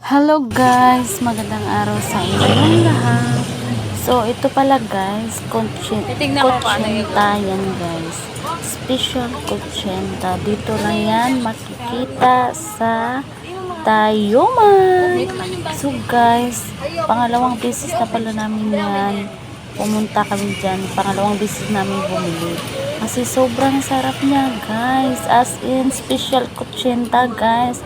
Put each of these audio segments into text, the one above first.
Hello guys, magandang araw sa inyong lahat. So ito pala guys, kutsenta yan guys. Special kutsenta. Dito lang yan makikita sa Tayuman. So guys, pangalawang beses na pala namin yan. Pumunta kami dyan. Pangalawang beses namin bumili. Kasi sobrang sarap niya guys. As in, special kutsenta guys.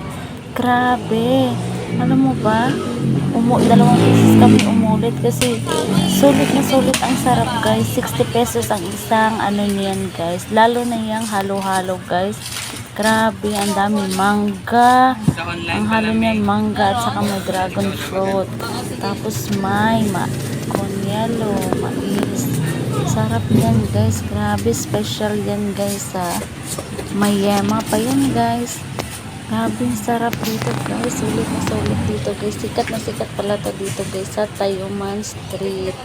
Grabe. Alam mo ba? Dalawang beses kami umulit kasi sulit na sulit ang sarap guys. 60 pesos ang isang ano niyan guys. Lalo na yung halo-halo guys. Grabe, ang dami mangga. Ang halo niyan mangga at saka may dragon fruit. Tapos may konyelo, mais. Sarap yan guys. Grabe, special yan guys ha. May yema pa yan guys. Grabe, sarap dito guys. Sulit na sulit dito guys. Sikat na sikat pala to dito guys sa Tayuman Street.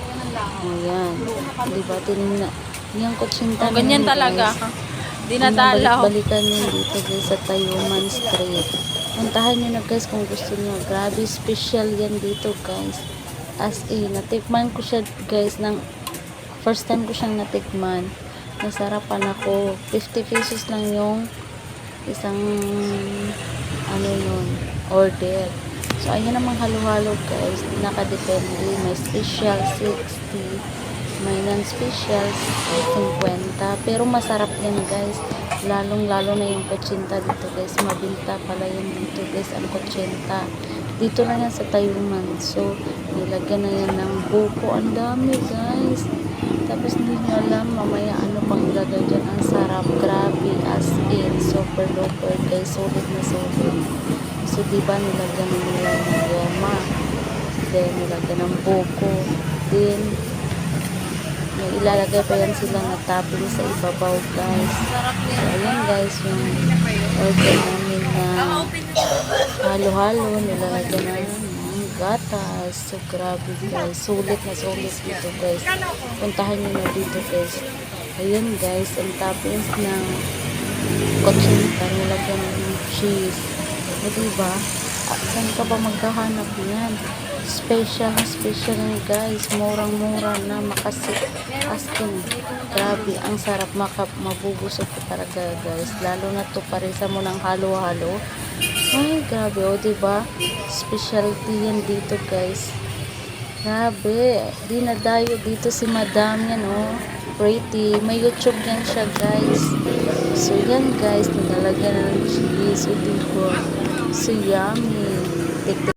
Ayan. Diba? Tinignan. Yung kutsinta. Ganyan talaga. Dinadalaw. Balikan nyo dito guys sa Tayuman Street. Puntahan nyo na guys kung gusto nyo. Grabe, special yan dito guys. As in, natikman ko siya guys ng first time ko siyang natikman. Nasarapan ako. 50 pesos lang yung isang ano yun, order. So ayan namang halo-halo guys, nakadepende. May special 60, may non-special 50, pero masarap yan guys, lalong lalo na yung kutsinta dito guys. Mabinta pala yun dito guys ang kutsinta dito na yan sa Tayuman. So nilagyan na yan ng buko, ang dami guys. Tapos hindi nyo alam mamaya ano pang ilagay dyan. Ang sarap, grabe, as in, super duper guys, sulit na sulit. So diba nilagyan nila ng yema, then nilagyan ng buko, then may ilalagay pa yan sila na topping sa ibabaw guys. So ayan guys, yung order namin na halo-halo, nilalagyan na gatas. So grabe guys, sulit na sulit dito guys. Puntahan nyo na dito guys. Ayun guys, ang toppings ng kutsinta, nilagyan ng cheese. O diba? Saan ka ba maghahanap yan? Special na special na guys. Murang-mura na, makasip. As in, grabe, ang sarap, mabubusog ka talaga guys. Lalo na to parisa mo ng halo-halo. Ay, grabe, o diba? Specialty yan dito guys. Grabe, dinadayo dito si madam yan, oh. Pretty, may YouTube yan siya guys. So yan guys, nilalagyan na ng cheese, o diba? So yummy.